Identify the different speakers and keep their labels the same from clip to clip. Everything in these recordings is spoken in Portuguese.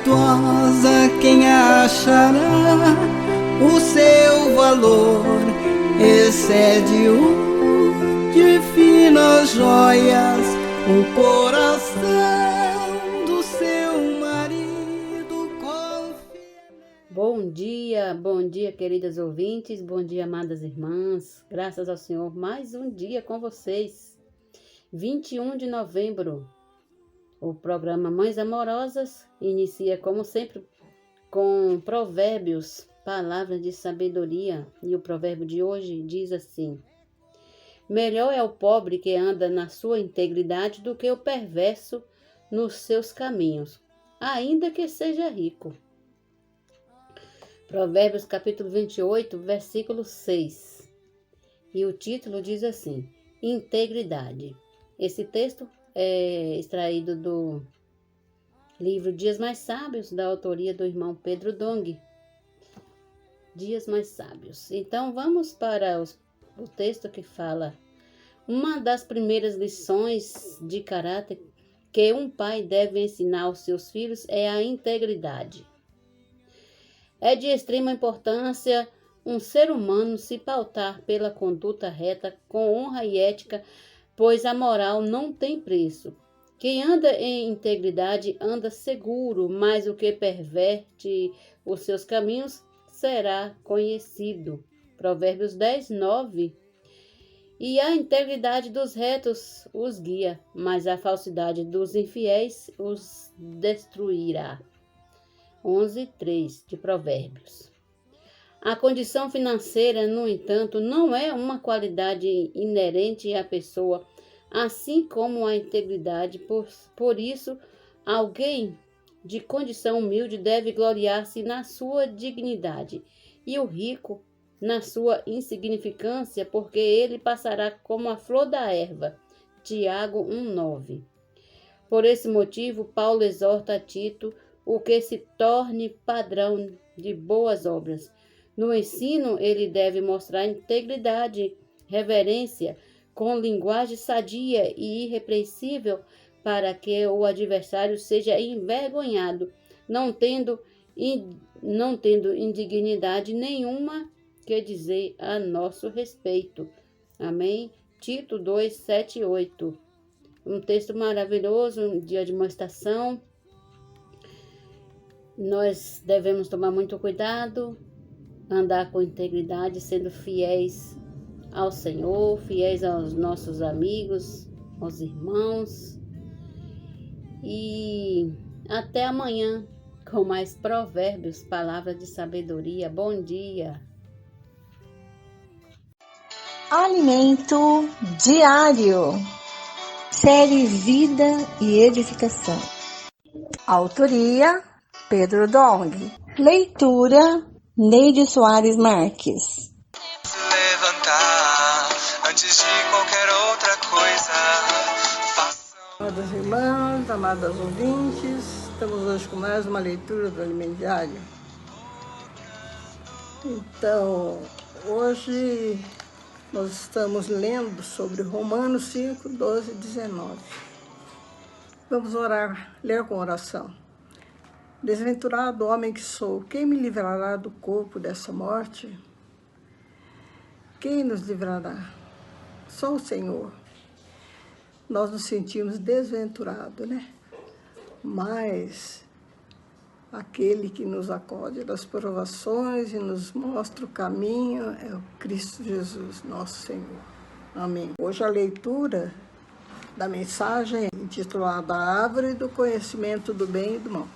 Speaker 1: virtuosa quem achará, o seu valor excede o de finas joias, o coração do seu marido confia.
Speaker 2: Bom dia, queridas ouvintes, bom dia, amadas irmãs, graças ao Senhor, mais um dia com vocês, 21 de novembro, o programa Mães Amorosas inicia, como sempre, com provérbios, palavras de sabedoria, e o provérbio de hoje diz assim: melhor é o pobre que anda na sua integridade do que o perverso nos seus caminhos, ainda que seja rico. Provérbios capítulo 28, versículo 6. E o título diz assim: integridade. Esse texto é extraído do livro Dias Mais Sábios, da autoria do irmão Pedro Dong. Dias Mais Sábios. Então vamos para o texto que fala: uma das primeiras lições de caráter que um pai deve ensinar aos seus filhos é a integridade. É de extrema importância um ser humano se pautar pela conduta reta, com honra e ética, pois a moral não tem preço. Quem anda em integridade anda seguro, mas o que perverte os seus caminhos será conhecido. Provérbios 10, 9. E a integridade dos retos os guia, mas a falsidade dos infiéis os destruirá. 11:3 de Provérbios. A condição financeira, no entanto, não é uma qualidade inerente à pessoa, assim como a integridade. Por isso, alguém de condição humilde deve gloriar-se na sua dignidade, e o rico na sua insignificância, porque ele passará como a flor da erva. Tiago 1:9. Por esse motivo, Paulo exorta a Tito o que se torne padrão de boas obras. No ensino, ele deve mostrar integridade, reverência, com linguagem sadia e irrepreensível, para que o adversário seja envergonhado, não tendo indignidade nenhuma que dizer a nosso respeito. Amém? Tito 2, 7 e 8. Um texto maravilhoso de admoestação. Nós devemos tomar muito cuidado, andar com integridade, sendo fiéis ao Senhor, fiéis aos nossos amigos, aos irmãos. E até amanhã com mais provérbios, palavras de sabedoria. Bom dia!
Speaker 3: Alimento diário. Série Vida e Edificação. Autoria: Pedro Dong. Leitura: Neide Soares Marques.
Speaker 4: Levantar antes de qualquer outra coisa.
Speaker 5: Amadas irmãs, amadas ouvintes, estamos hoje com mais uma leitura do Alimento Diário. Então, hoje nós estamos lendo sobre Romanos 5, 12 e 19. Vamos orar, ler com oração. Desventurado homem que sou, quem me livrará do corpo dessa morte? Quem nos livrará? Só o Senhor. Nós nos sentimos desventurados, né? Mas aquele que nos acode das provações e nos mostra o caminho é o Cristo Jesus, nosso Senhor. Amém. Hoje a leitura da mensagem é intitulada A Árvore do Conhecimento do Bem e do Mal.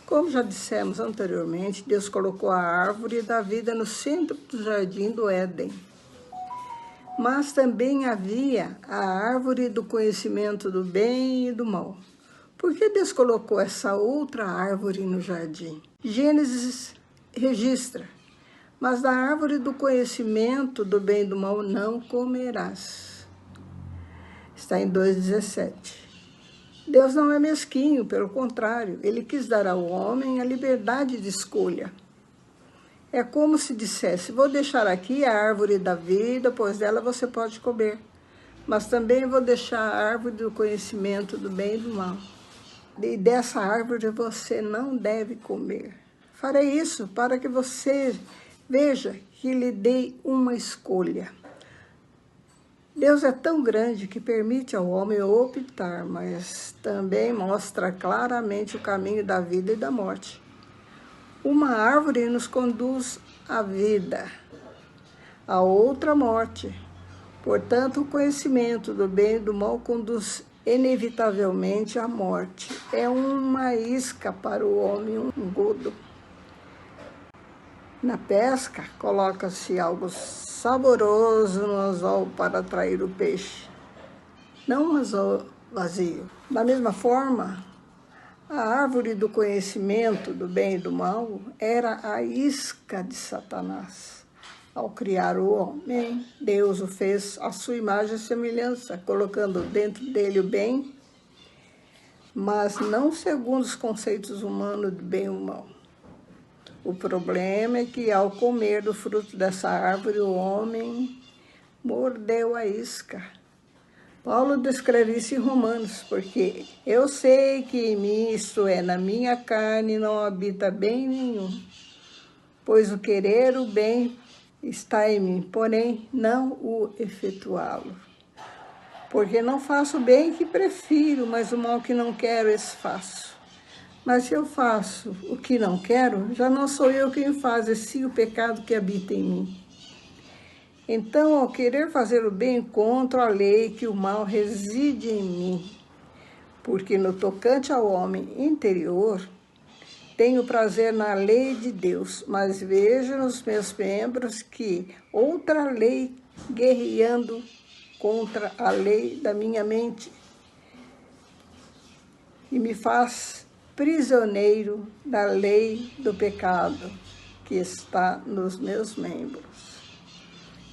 Speaker 5: Como já dissemos anteriormente, Deus colocou a árvore da vida no centro do jardim do Éden. Mas também havia a árvore do conhecimento do bem e do mal. Por que Deus colocou essa outra árvore no jardim? Gênesis registra: mas da árvore do conhecimento do bem e do mal não comerás. Está em 2:17. Deus não é mesquinho, pelo contrário, Ele quis dar ao homem a liberdade de escolha. É como se dissesse: vou deixar aqui a árvore da vida, pois dela você pode comer. Mas também vou deixar a árvore do conhecimento do bem e do mal. e dessa árvore você não deve comer. Farei isso para que você veja que lhe dei uma escolha. Deus é tão grande que permite ao homem optar, mas também mostra claramente o caminho da vida e da morte. Uma árvore nos conduz à vida, a outra morte. Portanto, o conhecimento do bem e do mal conduz inevitavelmente à morte. É uma isca para o homem, um engodo. Na pesca, coloca-se algo saboroso no anzol para atrair o peixe, não um anzol vazio. Da mesma forma, a árvore do conhecimento do bem e do mal era a isca de Satanás. Ao criar o homem, Deus o fez à sua imagem e semelhança, colocando dentro dele o bem, mas não segundo os conceitos humanos do bem e do mal. O problema é que, ao comer do fruto dessa árvore, o homem mordeu a isca. Paulo descreve isso em Romanos, porque eu sei que em mim, isto é, na minha carne, não habita bem nenhum, pois o querer o bem está em mim, porém não o efetuá-lo. Porque não faço o bem que prefiro, mas o mal que não quero, esse faço. Mas se eu faço o que não quero, já não sou eu quem faz, e sim o pecado que habita em mim. Então, ao querer fazer o bem, encontro a lei que o mal reside em mim. Porque no tocante ao homem interior, tenho prazer na lei de Deus, mas vejo nos meus membros que outra lei guerreando contra a lei da minha mente e me faz prisioneiro da lei do pecado que está nos meus membros.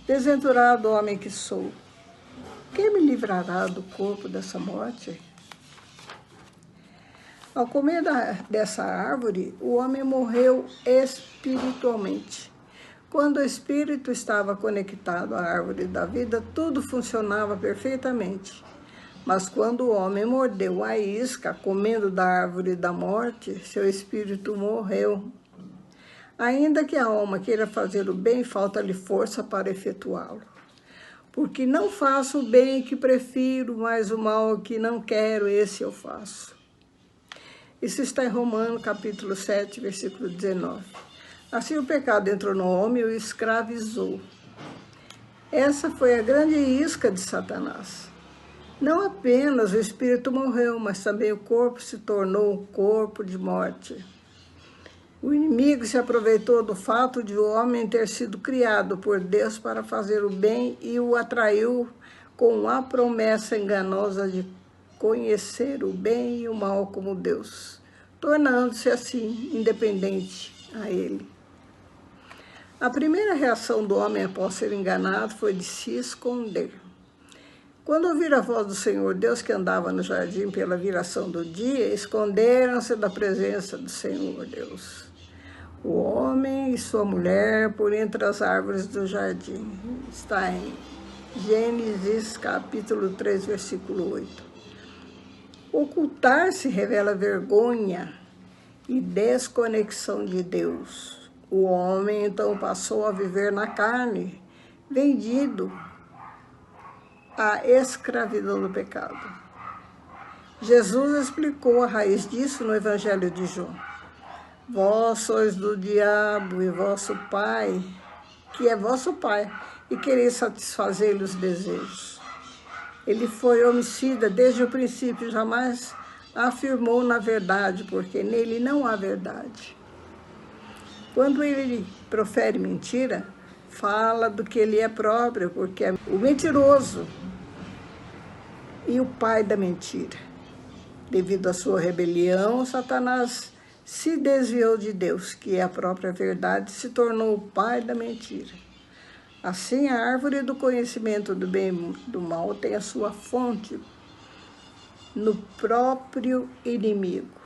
Speaker 5: Desventurado homem que sou, quem me livrará do corpo dessa morte? Ao comer dessa árvore, o homem morreu espiritualmente. Quando o espírito estava conectado à árvore da vida, tudo funcionava perfeitamente. Mas quando o homem mordeu a isca, comendo da árvore da morte, seu espírito morreu. Ainda que a alma queira fazer o bem, falta-lhe força para efetuá-lo. Porque não faço o bem que prefiro, mas o mal que não quero, esse eu faço. Isso está em Romanos, capítulo 7, versículo 19. Assim o pecado entrou no homem e o escravizou. Essa foi a grande isca de Satanás. Não apenas o espírito morreu, mas também o corpo se tornou um corpo de morte. O inimigo se aproveitou do fato de o homem ter sido criado por Deus para fazer o bem e o atraiu com a promessa enganosa de conhecer o bem e o mal como Deus, tornando-se assim independente a ele. A primeira reação do homem após ser enganado foi de se esconder. Quando ouviram a voz do Senhor Deus que andava no jardim pela viração do dia, esconderam-se da presença do Senhor Deus, o homem e sua mulher, por entre as árvores do jardim. Está em Gênesis capítulo 3, versículo 8. Ocultar-se revela vergonha e desconexão de Deus. O homem então passou a viver na carne, vendido à escravidão do pecado. Jesus explicou a raiz disso no Evangelho de João. Vós sois do diabo e vosso pai, que é vosso pai, e quereis satisfazer-lhe os desejos. Ele foi homicida desde o princípio, jamais afirmou na verdade, porque nele não há verdade. Quando ele profere mentira, fala do que ele é próprio, porque é o mentiroso e o pai da mentira. Devido à sua rebelião, Satanás se desviou de Deus, que é a própria verdade, e se tornou o pai da mentira. Assim, a árvore do conhecimento do bem e do mal tem a sua fonte no próprio inimigo.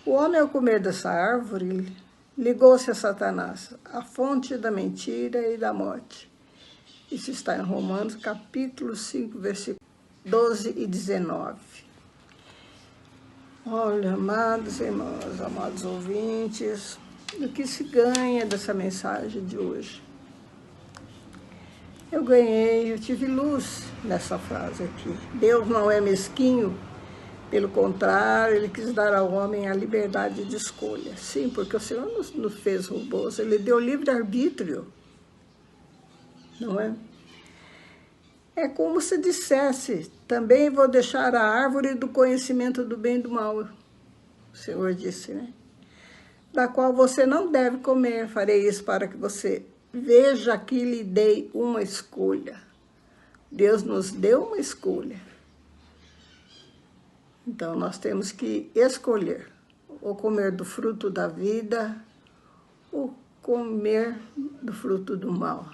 Speaker 5: O homem, ao comer dessa árvore, ligou-se a Satanás, a fonte da mentira e da morte. Isso está em Romanos, capítulo 5, versículos 12 e 19. Olha, amados irmãos, amados ouvintes, o que se ganha dessa mensagem de hoje? Eu tive luz nessa frase aqui. Deus não é mesquinho, pelo contrário, Ele quis dar ao homem a liberdade de escolha. Sim, porque o Senhor nos fez robôs, Ele deu livre-arbítrio, não é? É como se dissesse, também vou deixar a árvore do conhecimento do bem e do mal, o Senhor disse, né? Da qual você não deve comer, farei isso para que você veja que lhe dei uma escolha. Deus nos deu uma escolha. Então, nós temos que escolher, ou comer do fruto da vida, ou comer do fruto do mal.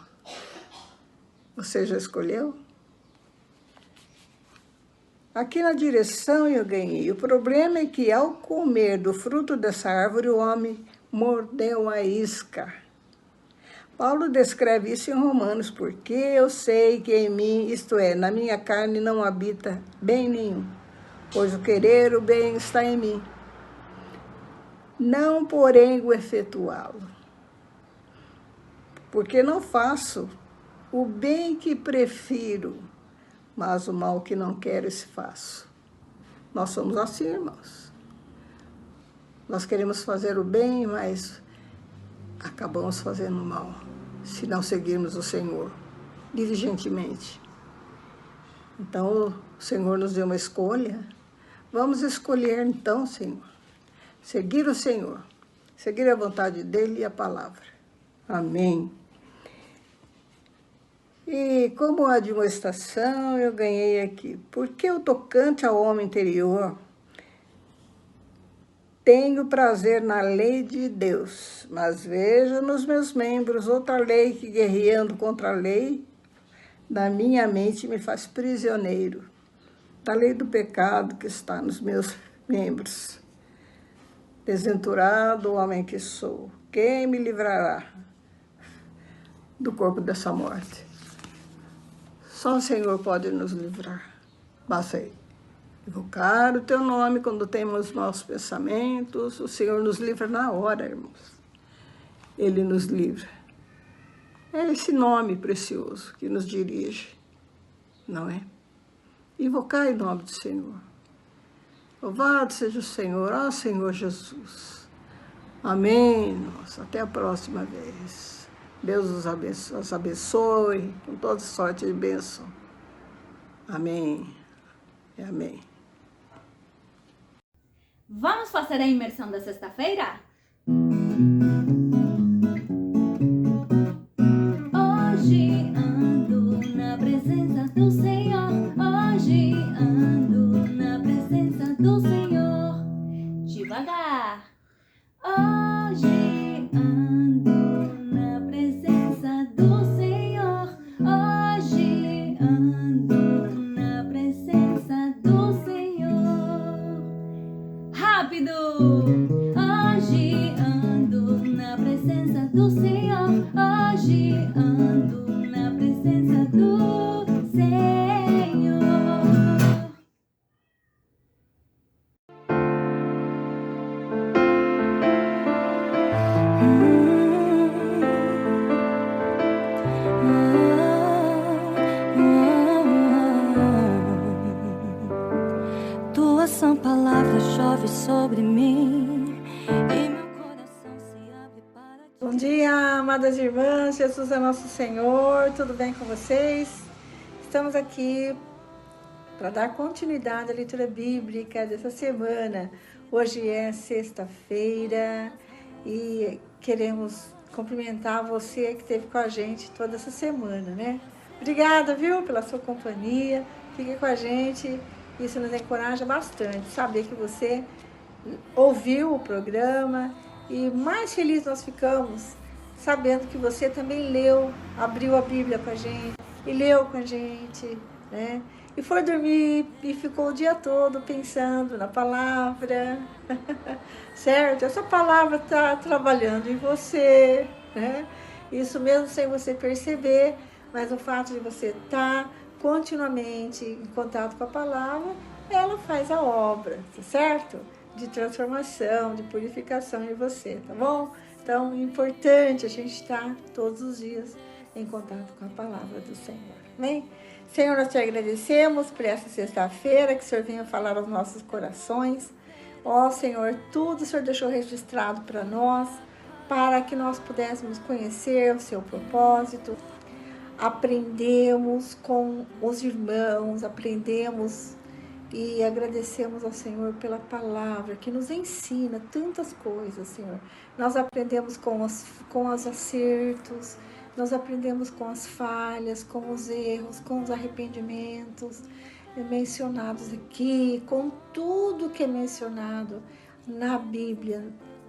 Speaker 5: Você já escolheu? Aqui na direção eu ganhei. O problema é que ao comer do fruto dessa árvore, o homem mordeu a isca. Paulo descreve isso em Romanos, porque eu sei que em mim, isto é, na minha carne não habita bem nenhum, pois o querer o bem está em mim, não porém o efetuá-lo. Porque não faço o bem que prefiro, mas o mal que não quero, esse faço. Nós somos assim, irmãos. Nós queremos fazer o bem, mas acabamos fazendo o mal, se não seguirmos o Senhor diligentemente. Então, o Senhor nos deu uma escolha. Vamos escolher, então, Senhor, seguir o Senhor, seguir a vontade dEle e a palavra. Amém. E como admoestação eu ganhei aqui, porque o tocante ao homem interior, tenho prazer na lei de Deus, mas vejo nos meus membros outra lei que, guerreando contra a lei, da minha mente me faz prisioneiro, da lei do pecado que está nos meus membros. Desventurado homem que sou, quem me livrará do corpo dessa morte? Só o Senhor pode nos livrar. Basta invocar o teu nome quando temos maus pensamentos. O Senhor nos livra na hora, irmãos. Ele nos livra. É esse nome precioso que nos dirige, não é? Invocar em nome do Senhor. Louvado seja o Senhor, ó Senhor Jesus. Amém, nossa. Até a próxima vez. Deus os abençoe com toda sorte de bênção. Amém. E amém.
Speaker 6: Vamos fazer a imersão da sexta-feira? Hoje ando na presença do Senhor. Hoje ando na presença do Senhor. Devagar. Hoje ando na presença do Senhor. Hoje ando na presença do Senhor. Rápido! Hoje ando na presença do Senhor. Hoje ando na presença do Senhor.
Speaker 7: Tua sã palavra chove sobre mim e meu coração se abre para ti.
Speaker 3: Bom dia, amadas irmãs, Jesus é nosso Senhor, tudo bem com vocês? Estamos aqui para dar continuidade à leitura bíblica dessa semana. Hoje é sexta-feira e queremos cumprimentar você que esteve com a gente toda essa semana, né? Obrigada, viu, pela sua companhia, fique com a gente, isso nos encoraja bastante, saber que você ouviu o programa e mais feliz nós ficamos sabendo que você também leu, abriu a Bíblia com a gente e leu com a gente, né? E foi dormir e ficou o dia todo pensando na palavra, certo? Essa palavra está trabalhando em você, né? Isso mesmo sem você perceber, mas o fato de você estar continuamente em contato com a palavra, ela faz a obra, certo? de transformação, de purificação em você, tá bom? Então, é importante a gente estar todos os dias em contato com a palavra do Senhor, amém? Senhor, nós te agradecemos por essa sexta-feira, que o Senhor venha falar aos nossos corações. Ó Senhor, tudo o Senhor deixou registrado para nós, para que nós pudéssemos conhecer o seu propósito. Aprendemos com os irmãos, aprendemos e agradecemos ao Senhor pela palavra que nos ensina tantas coisas, Senhor. Nós aprendemos com os acertos, nós aprendemos com as falhas, com os erros, com os arrependimentos mencionados aqui, com tudo que é mencionado na Bíblia.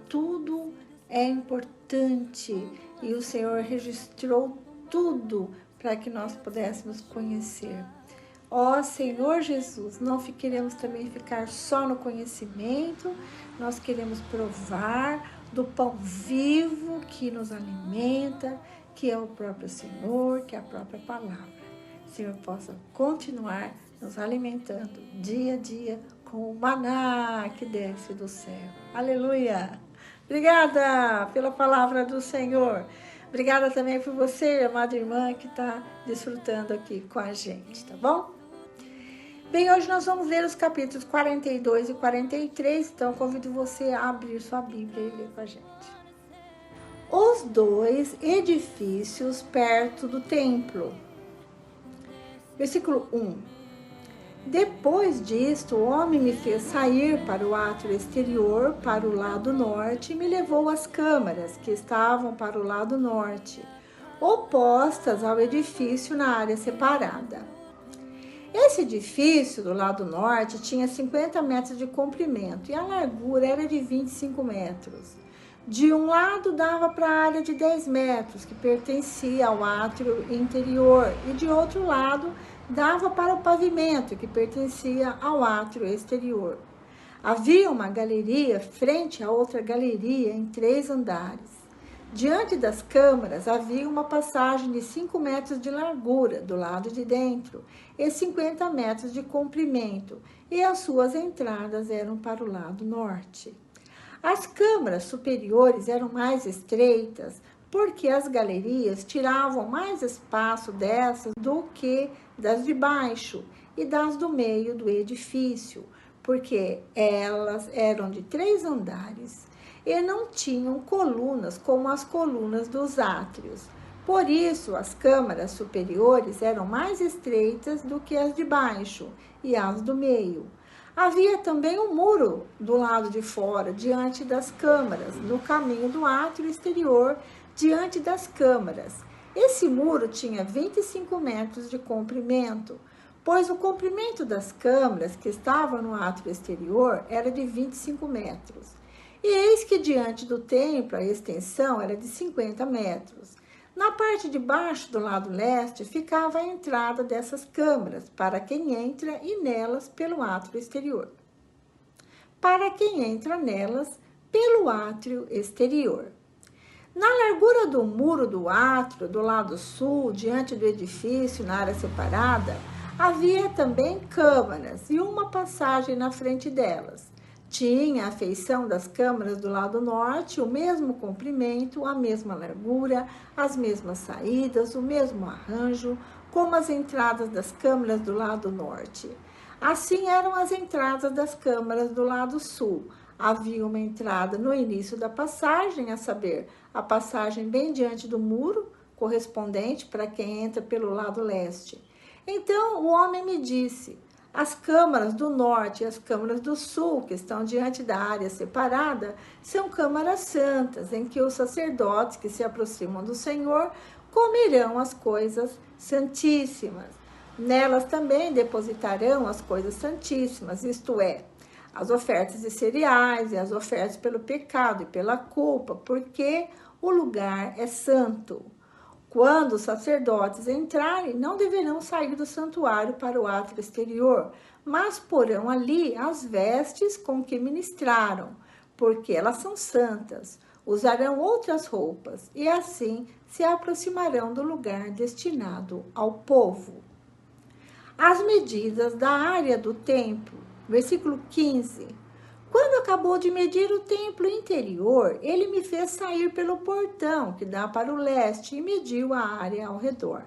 Speaker 3: Tudo é importante e o Senhor registrou tudo para que nós pudéssemos conhecer. Ó Senhor Jesus, não queremos também ficar só no conhecimento, nós queremos provar do pão vivo que nos alimenta, que é o próprio Senhor, que é a própria palavra. O Senhor possa continuar nos alimentando dia a dia com o maná que desce do céu. Aleluia! Obrigada pela palavra do Senhor. Obrigada também por você, amada irmã, que está desfrutando aqui com a gente, tá bom? Bem, hoje nós vamos ler os capítulos 42 e 43, então convido você a abrir sua Bíblia e ler com a gente. Os dois edifícios perto do templo. Versículo 1. Depois disto, o homem me fez sair para o átrio exterior, para o lado norte, e me levou às câmaras, que estavam para o lado norte, opostas ao edifício na área separada. Esse edifício, do lado norte, tinha 50 metros de comprimento, e a largura era de 25 metros. De um lado dava para a área de 10 metros, que pertencia ao átrio interior, e de outro lado dava para o pavimento, que pertencia ao átrio exterior. Havia uma galeria frente a outra galeria em 3 andares. Diante das câmaras havia uma passagem de 5 metros de largura do lado de dentro e 50 metros de comprimento, e as suas entradas eram para o lado norte. As câmaras superiores eram mais estreitas, porque as galerias tiravam mais espaço dessas do que das de baixo e das do meio do edifício, porque elas eram de 3 andares e não tinham colunas como as colunas dos átrios. Por isso, as câmaras superiores eram mais estreitas do que as de baixo e as do meio. Havia também um muro do lado de fora, diante das câmaras, no caminho do átrio exterior, diante das câmaras. Esse muro tinha 25 metros de comprimento, pois o comprimento das câmaras que estavam no átrio exterior era de 25 metros. E eis que diante do templo a extensão era de 50 metros. Na parte de baixo do lado leste ficava a entrada dessas câmaras, para quem entra e nelas pelo átrio exterior. Para quem entra nelas pelo átrio exterior. Na largura do muro do átrio, do lado sul, diante do edifício, na área separada, havia também câmaras e uma passagem na frente delas. Tinha a feição das câmaras do lado norte, o mesmo comprimento, a mesma largura, as mesmas saídas, o mesmo arranjo, como as entradas das câmaras do lado norte. Assim eram as entradas das câmaras do lado sul. Havia uma entrada no início da passagem, a saber, a passagem bem diante do muro, correspondente para quem entra pelo lado leste. Então o homem me disse: as câmaras do norte e as câmaras do sul, que estão diante da área separada, são câmaras santas, em que os sacerdotes que se aproximam do Senhor comerão as coisas santíssimas. Nelas também depositarão as coisas santíssimas, isto é, as ofertas de cereais e as ofertas pelo pecado e pela culpa, porque o lugar é santo. Quando os sacerdotes entrarem, não deverão sair do santuário para o átrio exterior, mas porão ali as vestes com que ministraram, porque elas são santas. Usarão outras roupas e assim se aproximarão do lugar destinado ao povo. As medidas da área do templo, versículo 15. Quando acabou de medir o templo interior, ele me fez sair pelo portão que dá para o leste e mediu a área ao redor.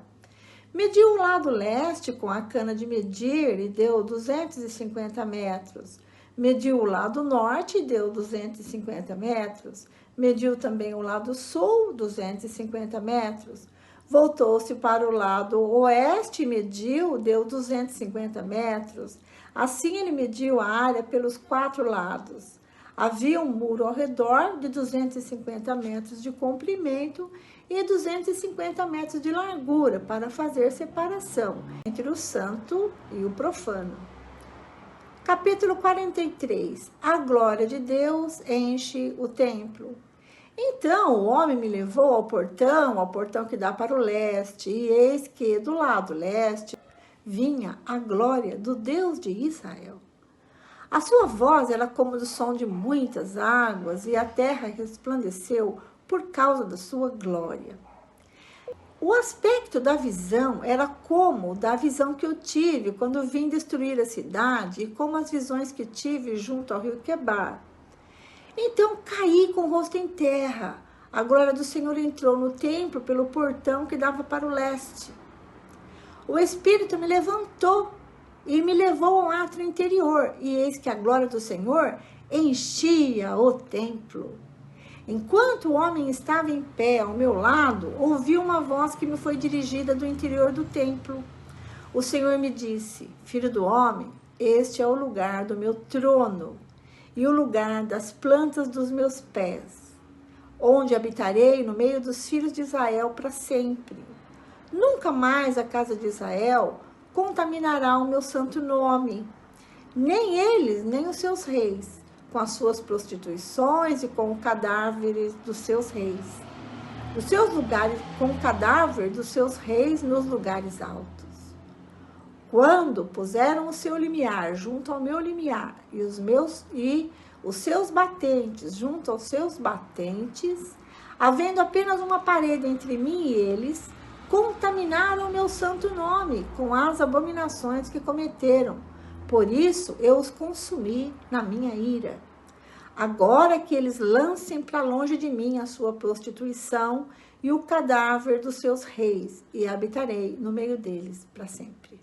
Speaker 3: Mediu o lado leste com a cana de medir e deu 250 metros. Mediu o lado norte e deu 250 metros. Mediu também o lado sul, 250 metros. Voltou-se para o lado oeste e mediu, deu 250 metros. Assim ele mediu a área pelos 4 lados. Havia um muro ao redor de 250 metros de comprimento e 250 metros de largura para fazer separação entre o santo e o profano. Capítulo 43. A glória de Deus enche o templo. Então o homem me levou ao portão que dá para o leste, e eis que do lado leste vinha a glória do Deus de Israel. A sua voz era como o som de muitas águas, e a terra resplandeceu por causa da sua glória. O aspecto da visão era como da visão que eu tive quando vim destruir a cidade, e como as visões que tive junto ao rio Quebar. Então caí com o rosto em terra. A glória do Senhor entrou no templo pelo portão que dava para o leste. O Espírito me levantou e me levou ao átrio interior, e eis que a glória do Senhor enchia o templo. Enquanto o homem estava em pé ao meu lado, ouvi uma voz que me foi dirigida do interior do templo. O Senhor me disse: Filho do homem, este é o lugar do meu trono e o lugar das plantas dos meus pés, onde habitarei no meio dos filhos de Israel para sempre. Nunca mais a casa de Israel contaminará o meu santo nome, nem eles, nem os seus reis, com as suas prostituições e com o cadáver dos seus reis. Os seus lugares, com o cadáver dos seus reis nos lugares altos. Quando puseram o seu limiar junto ao meu limiar e os seus batentes junto aos seus batentes, havendo apenas uma parede entre mim e eles, contaminaram o meu santo nome com as abominações que cometeram. Por isso eu os consumi na minha ira. Agora que eles lancem para longe de mim a sua prostituição e o cadáver dos seus reis, e habitarei no meio deles para sempre.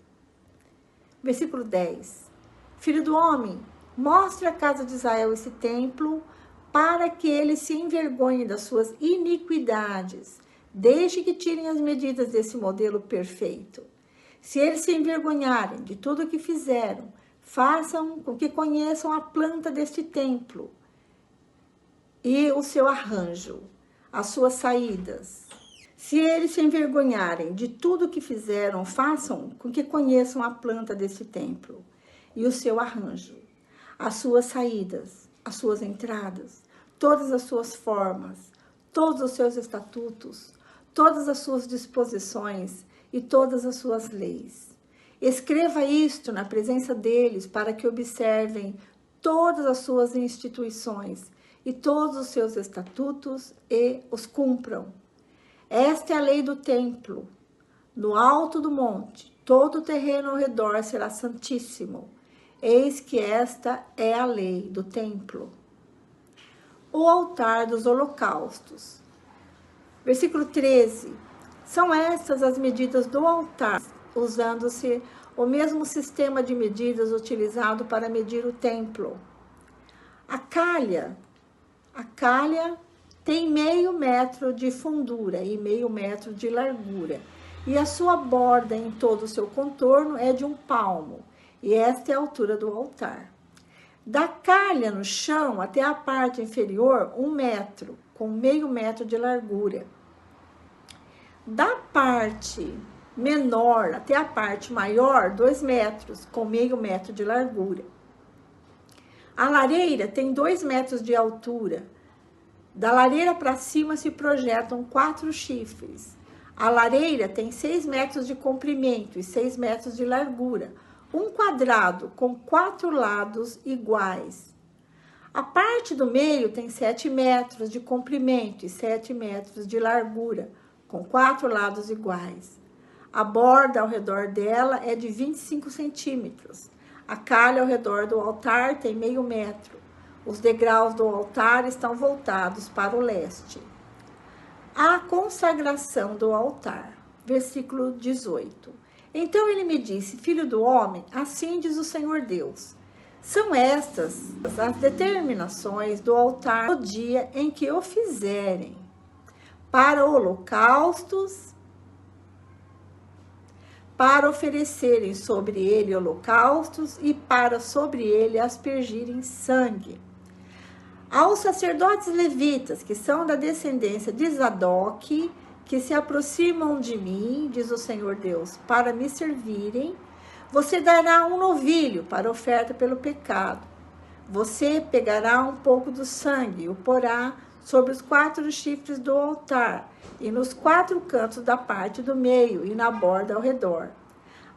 Speaker 3: Versículo 10. Filho do homem, mostre à casa de Israel esse templo, para que eles se envergonhem das suas iniquidades. Deixe que tirem as medidas desse modelo perfeito. Se eles se envergonharem de tudo o que fizeram, façam com que conheçam a planta deste templo e o seu arranjo, as suas saídas. Se eles se envergonharem de tudo o que fizeram, façam com que conheçam a planta deste templo e o seu arranjo, as suas saídas, as suas entradas, todas as suas formas, todos os seus estatutos, todas as suas disposições e todas as suas leis. Escreva isto na presença deles, para que observem todas as suas instituições e todos os seus estatutos e os cumpram. Esta é a lei do templo. No alto do monte, todo o terreno ao redor será santíssimo. Eis que esta é a lei do templo. O altar dos holocaustos. Versículo 13. São estas as medidas do altar, usando-se o mesmo sistema de medidas utilizado para medir o templo. A calha tem 0,5 metro de fundura e 0,5 metro de largura, e a sua borda em todo o seu contorno é de 1 palmo, e esta é a altura do altar. Da calha no chão até a parte inferior, 1 metro, com 0,5 metro de largura. Da parte menor até a parte maior, 2 metros, com 0,5 metro de largura. A lareira tem 2 metros de altura. Da lareira para cima se projetam 4 chifres. A lareira tem 6 metros de comprimento e 6 metros de largura. Um quadrado com 4 lados iguais. A parte do meio tem 7 metros de comprimento e 7 metros de largura, com 4 lados iguais. A borda ao redor dela é de 25 centímetros. A calha ao redor do altar tem 0,5 metro. Os degraus do altar estão voltados para o leste. A consagração do altar. Versículo 18. Então ele me disse: filho do homem, assim diz o Senhor Deus. São estas as determinações do altar no dia em que o fizerem, para holocaustos, para oferecerem sobre ele holocaustos e para sobre ele aspergirem sangue. Aos sacerdotes levitas, que são da descendência de Zadok, que se aproximam de mim, diz o Senhor Deus, para me servirem, você dará um novilho para oferta pelo pecado. Você pegará um pouco do sangue e o porá sobre os 4 chifres do altar e nos 4 cantos da parte do meio e na borda ao redor.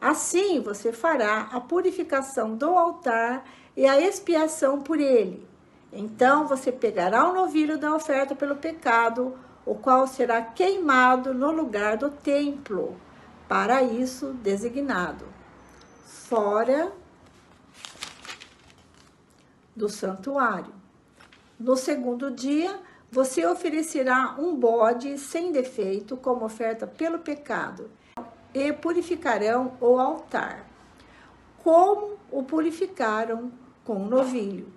Speaker 3: Assim você fará a purificação do altar e a expiação por ele. Então você pegará o novilho da oferta pelo pecado, o qual será queimado no lugar do templo, para isso designado, fora do santuário. No segundo dia, você oferecerá um bode sem defeito como oferta pelo pecado e purificarão o altar, como o purificaram com o novilho.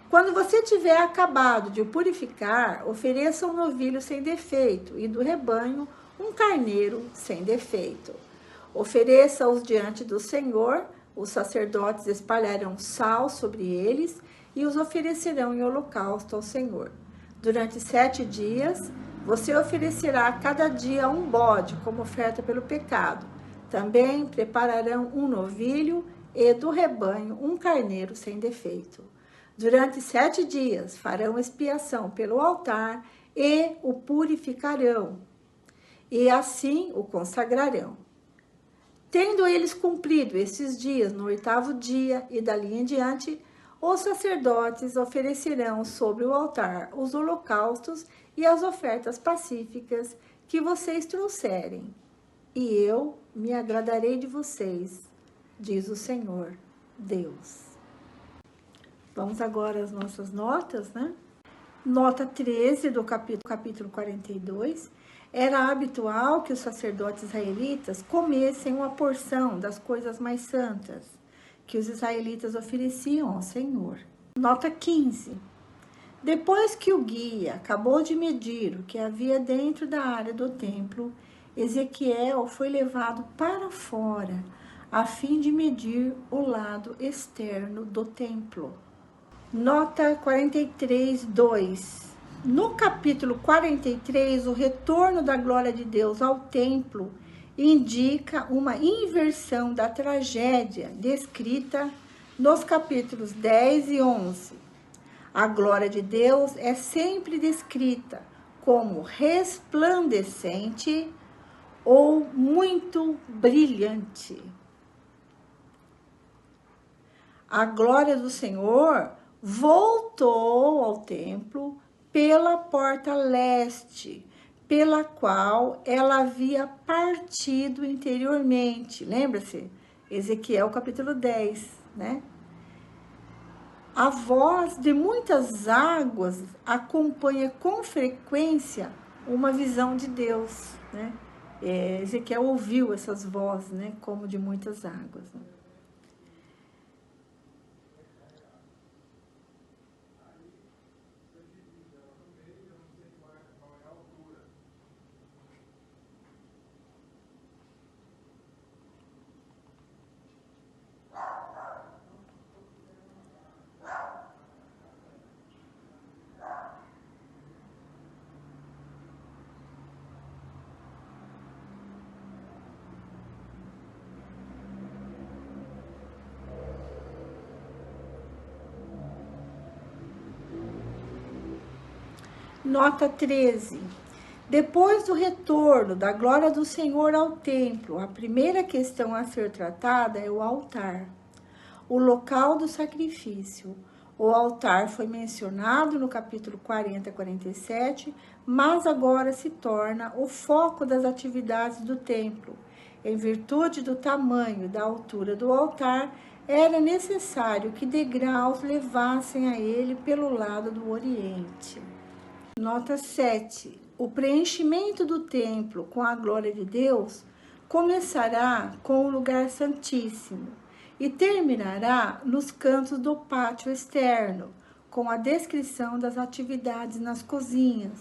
Speaker 3: Quando você tiver acabado de o purificar, ofereça um novilho sem defeito e do rebanho um carneiro sem defeito. Ofereça-os diante do Senhor, os sacerdotes espalharão sal sobre eles e os oferecerão em holocausto ao Senhor. Durante 7 dias, você oferecerá a cada dia um bode como oferta pelo pecado. Também prepararão um novilho e do rebanho um carneiro sem defeito. Durante 7 dias farão expiação pelo altar e o purificarão, e assim o consagrarão. Tendo eles cumprido esses dias no 8º dia e dali em diante, os sacerdotes oferecerão sobre o altar os holocaustos e as ofertas pacíficas que vocês trouxerem, e eu me agradarei de vocês, diz o Senhor Deus. Vamos agora às nossas notas, né? Nota 13 do capítulo 42. Era habitual que os sacerdotes israelitas comessem uma porção das coisas mais santas que os israelitas ofereciam ao Senhor. Nota 15. Depois que o guia acabou de medir o que havia dentro da área do templo, Ezequiel foi levado para fora, a fim de medir o lado externo do templo. Nota 43, 2. No capítulo 43, o retorno da glória de Deus ao templo indica uma inversão da tragédia descrita nos capítulos 10 e 11. A glória de Deus é sempre descrita como resplandecente ou muito brilhante. A glória do Senhor voltou ao templo pela porta leste, pela qual ela havia partido anteriormente. Lembra-se? Ezequiel capítulo 10, né? A voz de muitas águas acompanha com frequência uma visão de Deus, né? Ezequiel ouviu essas vozes, né? Como de muitas águas, né? Nota 13. Depois do retorno da glória do Senhor ao templo, a primeira questão a ser tratada é o altar, o local do sacrifício. O altar foi mencionado no capítulo 40 a 47, mas agora se torna o foco das atividades do templo. Em virtude do tamanho e da altura do altar, era necessário que degraus levassem a ele pelo lado do oriente. Nota 7. O preenchimento do templo com a glória de Deus começará com o lugar santíssimo e terminará nos cantos do pátio externo, com a descrição das atividades nas cozinhas.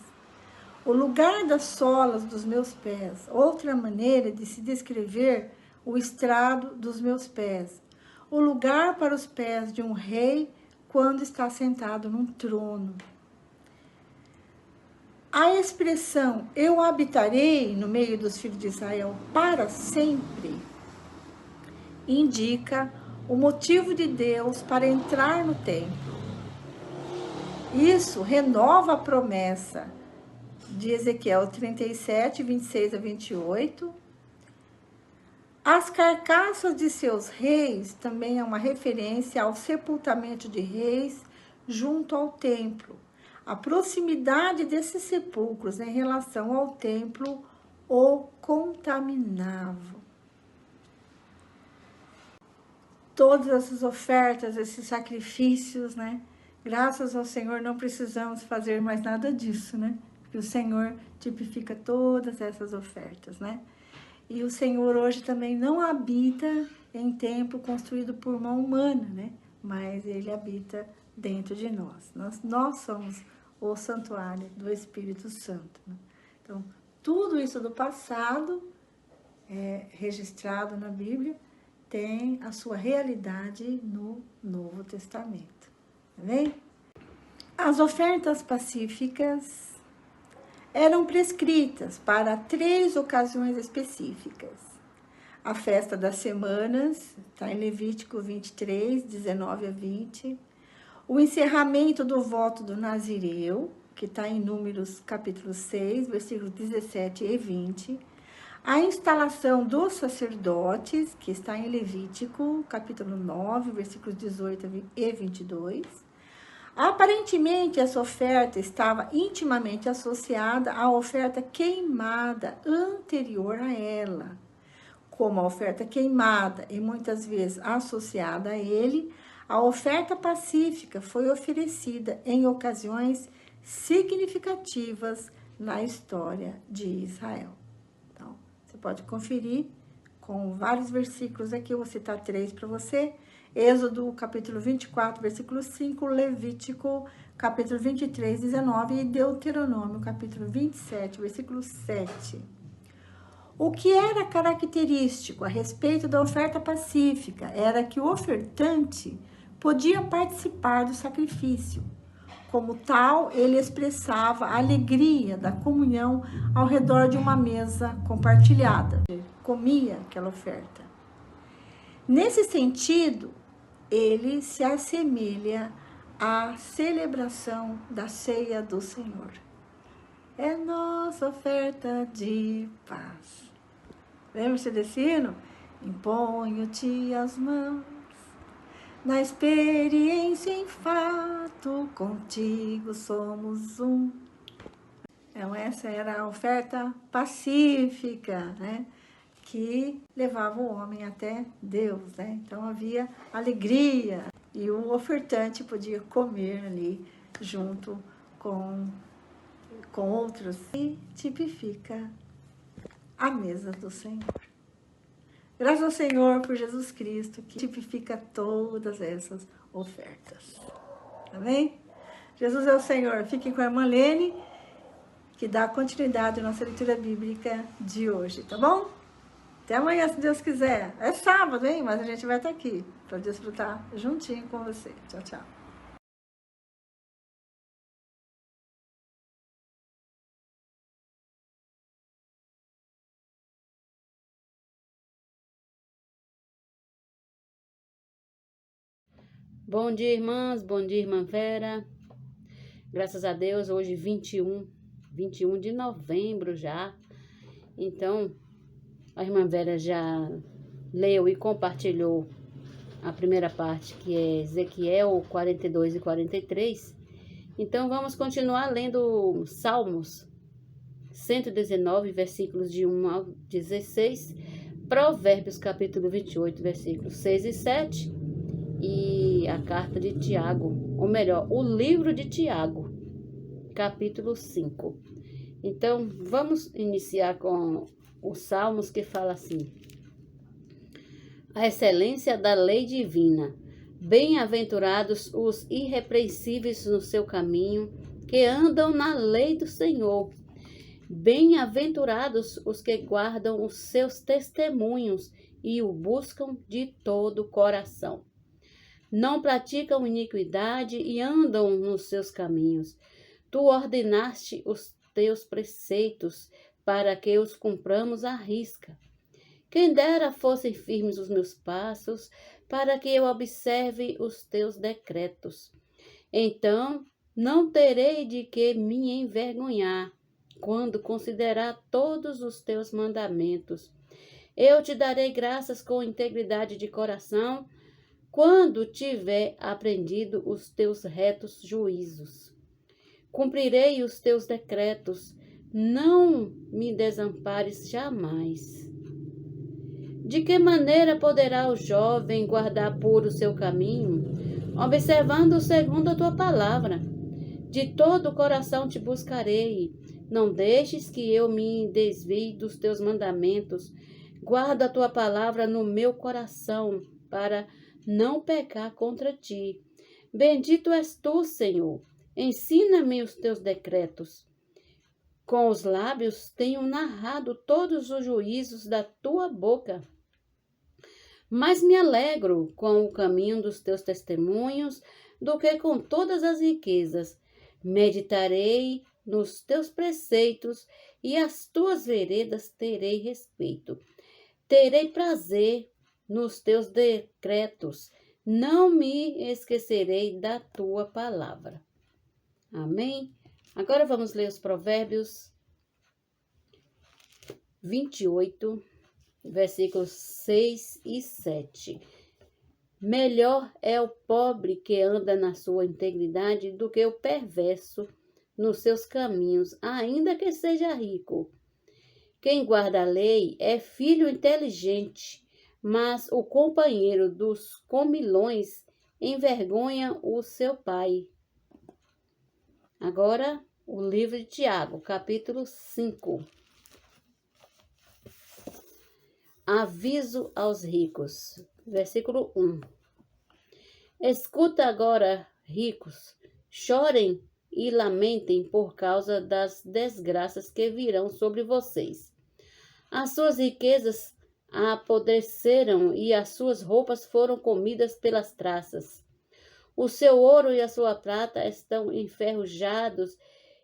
Speaker 3: O lugar das solas dos meus pés, outra maneira de se descrever o estrado dos meus pés. O lugar para os pés de um rei quando está sentado num trono. A expressão eu habitarei no meio dos filhos de Israel para sempre indica o motivo de Deus para entrar no templo. Isso renova a promessa de Ezequiel 37, 26 a 28. As carcaças de seus reis também é uma referência ao sepultamento de reis junto ao templo. A proximidade desses sepulcros em relação ao templo o contaminava. Todas essas ofertas, esses sacrifícios, né? Graças ao Senhor não precisamos fazer mais nada disso, né? Porque o Senhor tipifica todas essas ofertas, né? E o Senhor hoje também não habita em templo construído por mão humana, né? Mas Ele habita dentro de nós. Nós somos o santuário do Espírito Santo, né? Então, tudo isso do passado, registrado na Bíblia, tem a sua realidade no Novo Testamento. Tá bem? As ofertas pacíficas eram prescritas para 3 ocasiões específicas. A festa das semanas, está em Levítico 23, 19 a 20. O encerramento do voto do Nazireu, que está em Números capítulo 6, versículos 17 e 20. A instalação dos sacerdotes, que está em Levítico capítulo 9, versículos 18 e 22. Aparentemente, essa oferta estava intimamente associada à oferta queimada anterior a ela. Como a oferta queimada e muitas vezes associada a ele, a oferta pacífica foi oferecida em ocasiões significativas na história de Israel. Então, você pode conferir com vários versículos aqui, eu vou citar 3 para você. Êxodo, capítulo 24, versículo 5, Levítico, capítulo 23, 19 e Deuteronômio, capítulo 27, versículo 7. O que era característico a respeito da oferta pacífica era que o ofertante podia participar do sacrifício. Como tal, ele expressava a alegria da comunhão ao redor de uma mesa compartilhada. Comia aquela oferta. Nesse sentido, ele se assemelha à celebração da ceia do Senhor. É nossa oferta de paz. Lembra-se desse hino? Imponho-te as mãos, na experiência em fato, contigo somos um. Então, essa era a oferta pacífica, né? Que levava o homem até Deus, né? Então havia alegria e o ofertante podia comer ali junto com outros e tipifica a mesa do Senhor. Graças ao Senhor por Jesus Cristo que tipifica todas essas ofertas. Amém? Jesus é o Senhor. Fiquem com a irmã Lene, que dá continuidade à nossa leitura bíblica de hoje, tá bom? Até amanhã, se Deus quiser. É sábado, hein? Mas a gente vai estar aqui para desfrutar juntinho com você. Tchau, tchau.
Speaker 2: Bom dia, irmãs. Bom dia, irmã Vera. Graças a Deus, hoje 21 de novembro já. Então, a irmã Vera já leu e compartilhou a primeira parte, que é Ezequiel 42 e 43. Então, vamos continuar lendo Salmos 119, versículos de 1 ao 16, Provérbios capítulo 28, versículos 6 e 7, a carta de Tiago, ou melhor, o livro de Tiago, capítulo 5. Então, vamos iniciar com os Salmos, que fala assim: a excelência da lei divina. Bem-aventurados os irrepreensíveis no seu caminho, que andam na lei do Senhor. Bem-aventurados os que guardam os seus testemunhos e o buscam de todo o coração. Não praticam iniquidade e andam nos seus caminhos. Tu ordenaste os teus preceitos para que os cumpramos à risca. Quem dera fossem firmes os meus passos, para que eu observe os teus decretos. Então não terei de que me envergonhar, quando considerar todos os teus mandamentos. Eu te darei graças com integridade de coração, quando tiver aprendido os teus retos juízos. Cumprirei os teus decretos, não me desampares jamais. De que maneira poderá o jovem guardar puro o seu caminho, observando segundo a tua palavra? De todo o coração te buscarei, não deixes que eu me desvie dos teus mandamentos. Guarda a tua palavra no meu coração, para não pecar contra ti. Bendito és tu, Senhor, ensina-me os teus decretos. Com os lábios tenho narrado todos os juízos da tua boca. Mas me alegro com o caminho dos teus testemunhos do que com todas as riquezas. Meditarei nos teus preceitos e às tuas veredas terei respeito. Terei prazer nos teus decretos, não me esquecerei da tua palavra. Amém? Agora vamos ler os Provérbios 28, versículos 6 e 7. Melhor é o pobre que anda na sua integridade do que o perverso nos seus caminhos, ainda que seja rico. Quem guarda a lei é filho inteligente, mas o companheiro dos comilões envergonha o seu pai. Agora, o livro de Tiago, capítulo 5. Aviso aos ricos. Versículo 1. Escuta agora, ricos, chorem e lamentem por causa das desgraças que virão sobre vocês. As suas riquezas apodreceram e as suas roupas foram comidas pelas traças. O seu ouro e a sua prata estão enferrujados,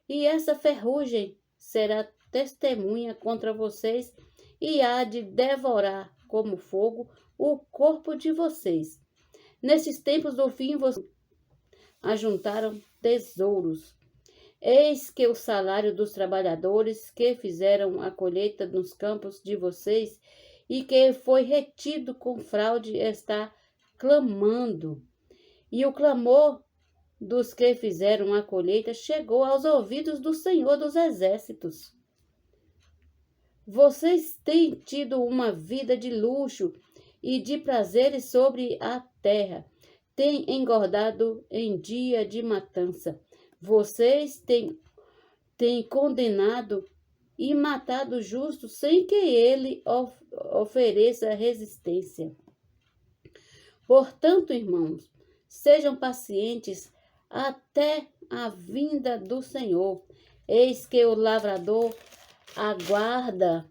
Speaker 2: e essa ferrugem será testemunha contra vocês e há de devorar como fogo o corpo de vocês. Nesses tempos do fim, vocês ajuntaram tesouros. Eis que o salário dos trabalhadores que fizeram a colheita nos campos de vocês e que foi retido com fraude está clamando. E o clamor dos que fizeram a colheita chegou aos ouvidos do Senhor dos Exércitos. Vocês têm tido uma vida de luxo e de prazeres sobre a terra. Têm engordado em dia de matança. Vocês têm condenado e matado o justo sem que ele ofereça resistência. Portanto, irmãos, sejam pacientes até a vinda do Senhor. Eis que o lavrador aguarda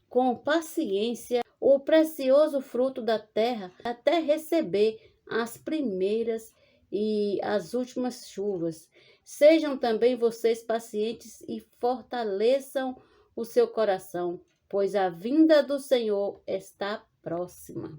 Speaker 2: com paciência o precioso fruto da terra até receber as primeiras e as últimas chuvas. Sejam também vocês pacientes e fortaleçam o seu coração, pois a vinda do Senhor está próxima.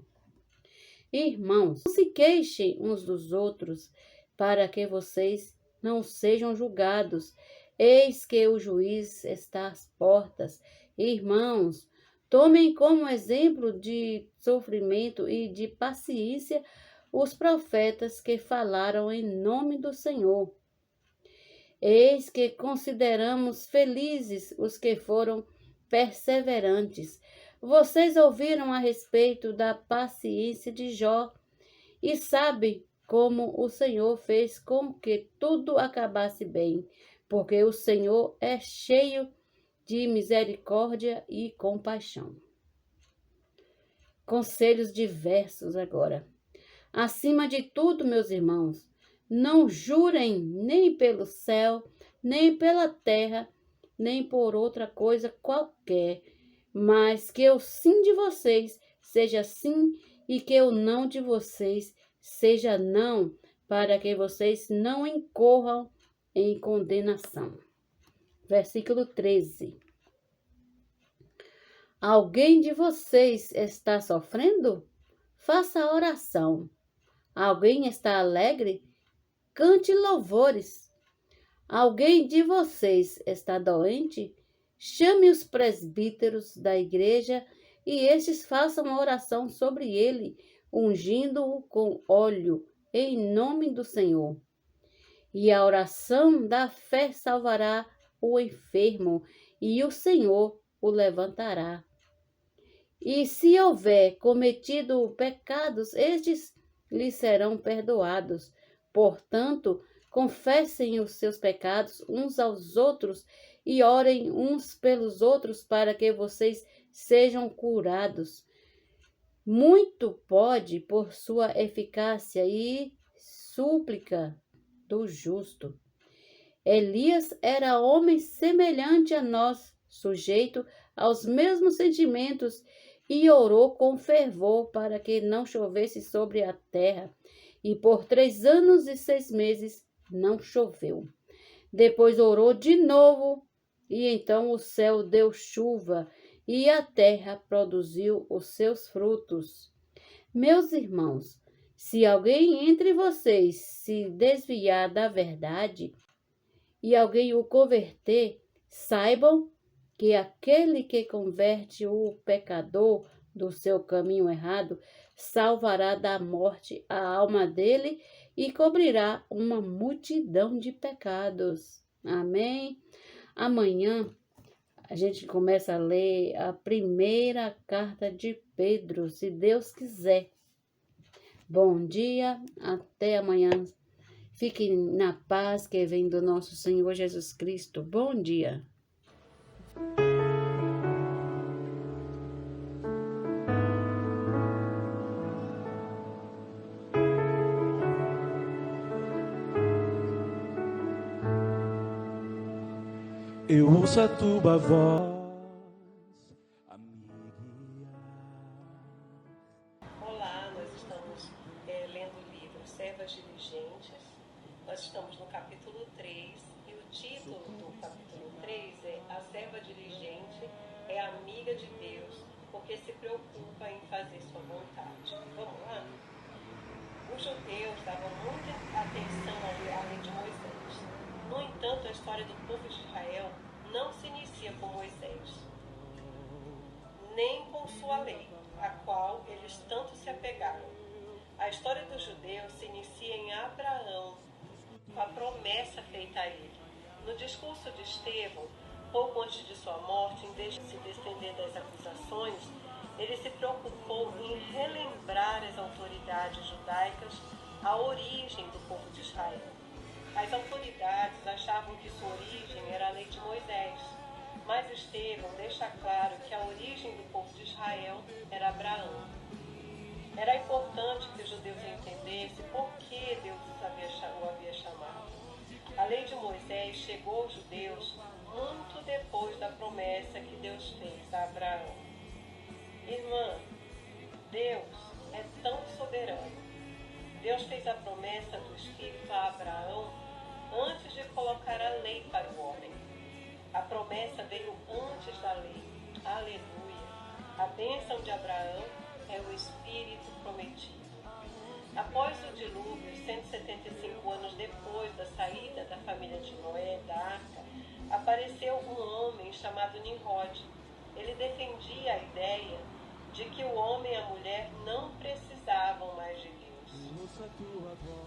Speaker 2: Irmãos, não se queixem uns dos outros, para que vocês não sejam julgados. Eis que o juiz está às portas. Irmãos, tomem como exemplo de sofrimento e de paciência os profetas que falaram em nome do Senhor. Eis que consideramos felizes os que foram perseverantes. Vocês ouviram a respeito da paciência de Jó e sabem como o Senhor fez com que tudo acabasse bem, porque o Senhor é cheio de misericórdia e compaixão. Conselhos diversos agora. Acima de tudo, meus irmãos, não jurem nem pelo céu, nem pela terra, nem por outra coisa qualquer, mas que o sim de vocês seja sim e que o não de vocês seja não, para que vocês não incorram em condenação. Versículo 13. Alguém de vocês está sofrendo? Faça oração. Alguém está alegre? Cante louvores. Alguém de vocês está doente? Chame os presbíteros da igreja e estes façam oração sobre ele, ungindo-o com óleo, em nome do Senhor. E a oração da fé salvará o enfermo, e o Senhor o levantará. E se houver cometido pecados, estes lhes serão perdoados. Portanto, confessem os seus pecados uns aos outros e orem uns pelos outros para que vocês sejam curados. Muito pode por sua eficácia e súplica do justo. Elias era homem semelhante a nós, sujeito aos mesmos sentimentos, e orou com fervor para que não chovesse sobre a terra. E por 3 anos e 6 meses não choveu. Depois orou de novo, e então o céu deu chuva, e a terra produziu os seus frutos. Meus irmãos, se alguém entre vocês se desviar da verdade, e alguém o converter, saibam que aquele que converte o pecador do seu caminho errado salvará da morte a alma dele e cobrirá uma multidão de pecados. Amém? Amanhã a gente começa a ler a primeira carta de Pedro, se Deus quiser. Bom dia, até amanhã. Fiquem na paz que vem do nosso Senhor Jesus Cristo. Bom dia.
Speaker 8: Eu ouço a tua voz a me guiar.
Speaker 9: Olá, nós estamos lendo o livro Servas Diligentes. Nós estamos no capítulo 3 e o título do capítulo 3 é A Serva Diligente é amiga de Deus porque se preocupa em fazer sua vontade. Vamos lá? Os judeus davam muita atenção à lei de Moisés. No entanto, a história do povo de Israel não se inicia com Moisés, nem com sua lei, a qual eles tanto se apegaram. A história dos judeus se inicia em Abraão, com a promessa feita a ele. No discurso de Estevão, pouco antes de sua morte, em vez de se defender das acusações, ele se preocupou em relembrar às autoridades judaicas a origem do povo de Israel. As autoridades achavam que sua origem era a lei de Moisés, mas Estevão deixa claro que a origem do povo de Israel era Abraão. Era importante que os judeus entendessem por que Deus o havia chamado. A lei de Moisés chegou aos judeus muito depois da promessa que Deus fez a Abraão. Irmã, Deus é tão soberano. Deus fez a promessa do Espírito a Abraão antes de colocar a lei para o homem. A promessa veio antes da lei. Aleluia! A bênção de Abraão é o Espírito prometido. Após o dilúvio, 175 anos depois da saída da família de Noé da arca, apareceu um homem chamado Nimrod. Ele defendia a ideia de que o homem e a mulher não precisavam mais de Deus.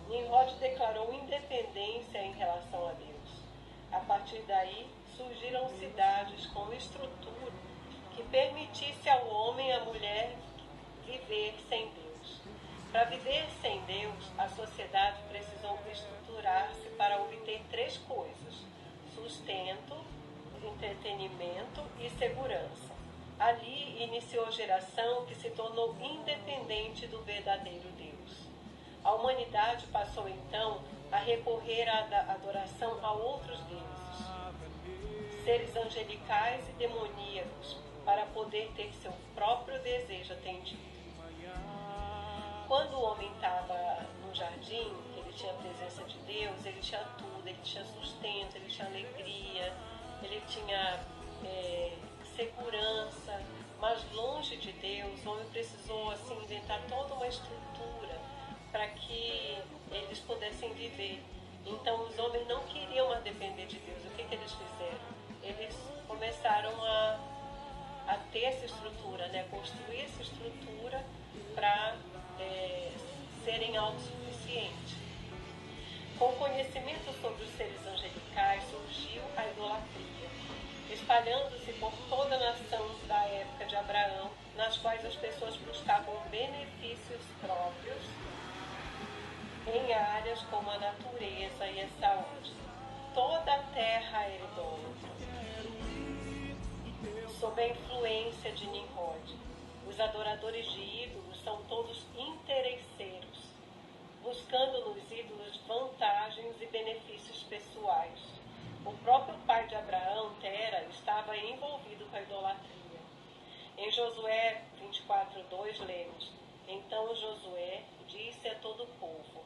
Speaker 9: Nimrod declarou independência em relação a Deus. A partir daí, surgiram cidades com estrutura que permitisse ao homem e à mulher viver sem Deus. Para viver sem Deus, a sociedade precisou estruturar-se para obter 3 coisas: sustento, entretenimento e segurança. Ali iniciou a geração que se tornou independente do verdadeiro Deus. A humanidade passou então a recorrer à adoração a outros deuses, seres angelicais e demoníacos, para poder ter seu próprio desejo atendido. Quando o homem estava no jardim, ele tinha a presença de Deus, ele tinha tudo, ele tinha sustento, ele tinha alegria, ele tinha segurança, mas longe de Deus, o homem precisou assim inventar toda uma estrutura para que eles pudessem viver. Então os homens não queriam mais depender de Deus. O que eles fizeram? Eles começaram a ter essa estrutura, né? Construir essa estrutura para serem autossuficientes. Com o conhecimento sobre os seres angelicais surgiu a idolatria, espalhando-se por toda a nação da época de Abraão, nas quais as pessoas buscavam benefícios próprios em áreas como a natureza e a saúde. Toda a terra era idólatra. Sob a influência de Nimrod, os adoradores de ídolos são todos interesseiros, buscando nos ídolos vantagens e benefícios pessoais. O próprio pai de Abraão, Tera, estava envolvido com a idolatria. Em Josué 24:2 lemos: Então Josué disse a todo o povo: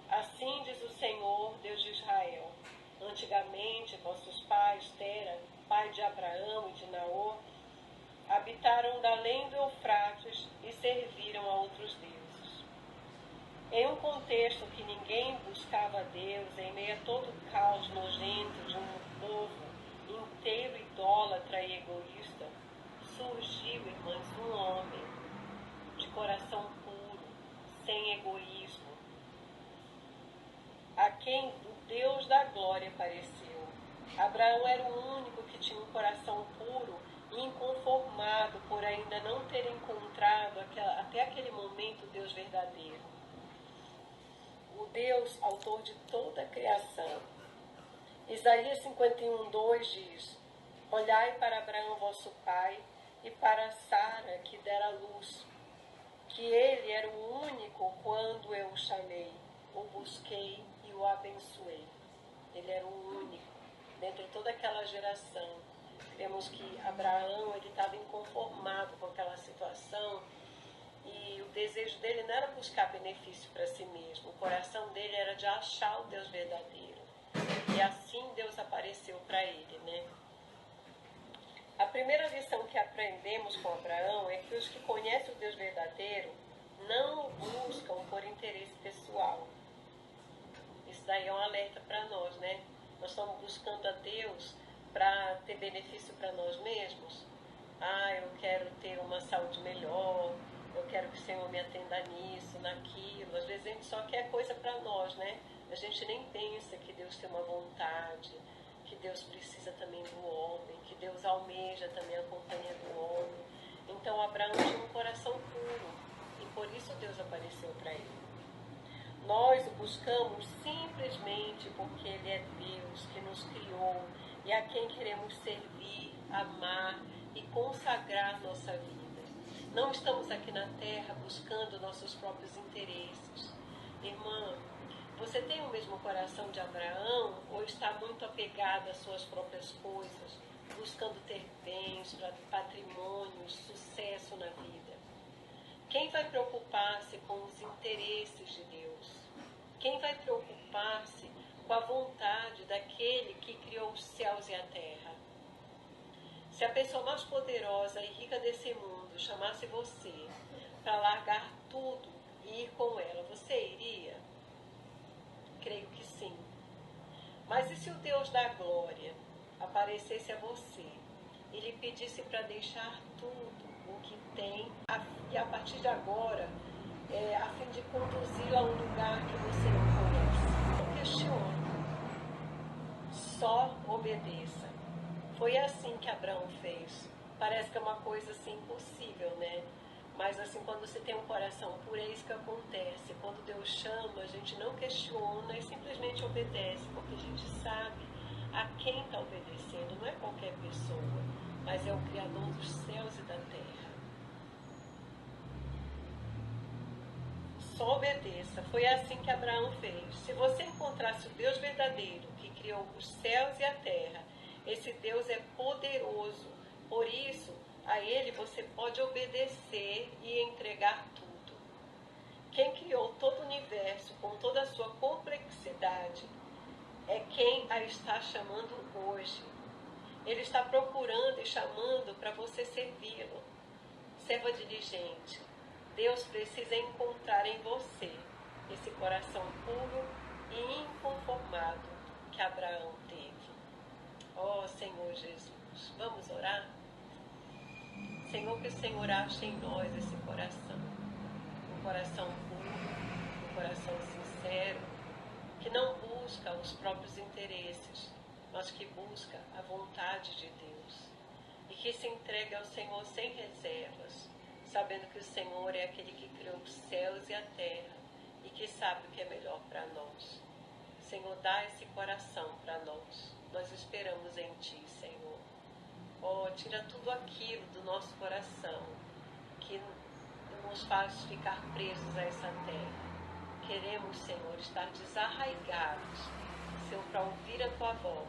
Speaker 9: Assim diz o Senhor, Deus de Israel: Antigamente vossos pais, Tera, pai de Abraão e de Naor, habitaram da além do Eufrates e serviram a outros deuses. Em um contexto que ninguém buscava a Deus, em meio a todo o caos nojento de um povo inteiro idólatra e egoísta, surgiu, irmãs, um homem de coração puro, sem egoísmo, a quem o Deus da glória apareceu. Abraão era o único que tinha um coração puro e inconformado por ainda não ter encontrado até aquele momento o Deus verdadeiro. O Deus, autor de toda a criação. Isaías 51:2 diz: Olhai para Abraão vosso pai e para Sara que dera luz, que ele era o único quando eu o chamei, o busquei e o abençoei. Ele era o único dentre toda aquela geração. Vemos que Abraão ele estava inconformado com aquela situação e o desejo dele não era buscar benefício para si mesmo. O coração dele era de achar o Deus verdadeiro. E assim Deus apareceu para ele, né? A primeira lição que aprendemos com Abraão é que os que conhecem o Deus verdadeiro não o buscam por interesse pessoal. Isso daí é um alerta para nós, né? Nós estamos buscando a Deus para ter benefício para nós mesmos. Eu quero ter uma saúde melhor, eu quero que o Senhor me atenda nisso, naquilo. Às vezes a gente só quer coisa para nós, né? A gente nem pensa que Deus tem uma vontade, que Deus precisa também do homem, que Deus almeja também a companhia do homem. Então Abraão tinha um coração puro e por isso Deus apareceu para ele. Nós o buscamos simplesmente porque Ele é Deus que nos criou e a quem queremos servir, amar e consagrar nossa vida. Não estamos aqui na terra buscando nossos próprios interesses. Irmã, você tem o mesmo coração de Abraão ou está muito apegada às suas próprias coisas, buscando ter bens, patrimônios, sucesso na vida? Quem vai preocupar-se com os interesses de Deus? Quem vai preocupar-se com a vontade daquele que criou os céus e a terra? Se a pessoa mais poderosa e rica desse mundo chamasse você para largar tudo e ir com ela, você iria? Creio que sim. Mas e se o Deus da glória aparecesse a você e lhe pedisse para deixar tudo o que tem e a partir de agora, a fim de conduzi-lo a um lugar que você não conhece? Não questione. Só obedeça. Foi assim que Abraão fez. Parece que é uma coisa assim impossível, né? Mas assim, quando você tem um coração puro, é isso que acontece. Quando Deus chama, a gente não questiona e simplesmente obedece, porque a gente sabe a quem está obedecendo. Não é qualquer pessoa, mas é o Criador dos céus e da terra. Só obedeça. Foi assim que Abraão fez. Se você encontrasse o Deus verdadeiro, que criou os céus e a terra, esse Deus é poderoso. Por isso, a Ele você pode obedecer e entregar tudo. Quem criou todo o universo com toda a sua complexidade é quem a está chamando hoje. Ele está procurando e chamando para você servi-lo. Serva diligente. Deus precisa encontrar em você esse coração puro e inconformado que Abraão teve. Ó Senhor Jesus, vamos orar? Senhor, que o Senhor ache em nós esse coração. Um coração puro, um coração sincero, que não busca os próprios interesses, mas que busca a vontade de Deus. E que se entregue ao Senhor sem reservas, sabendo que o Senhor é aquele que criou os céus e a terra e que sabe o que é melhor para nós. Senhor, dá esse coração para nós. Nós esperamos em Ti, Senhor. Oh, tira tudo aquilo do nosso coração que nos faz ficar presos a essa terra. Queremos, Senhor, estar desarraigados, Senhor, para ouvir a Tua voz.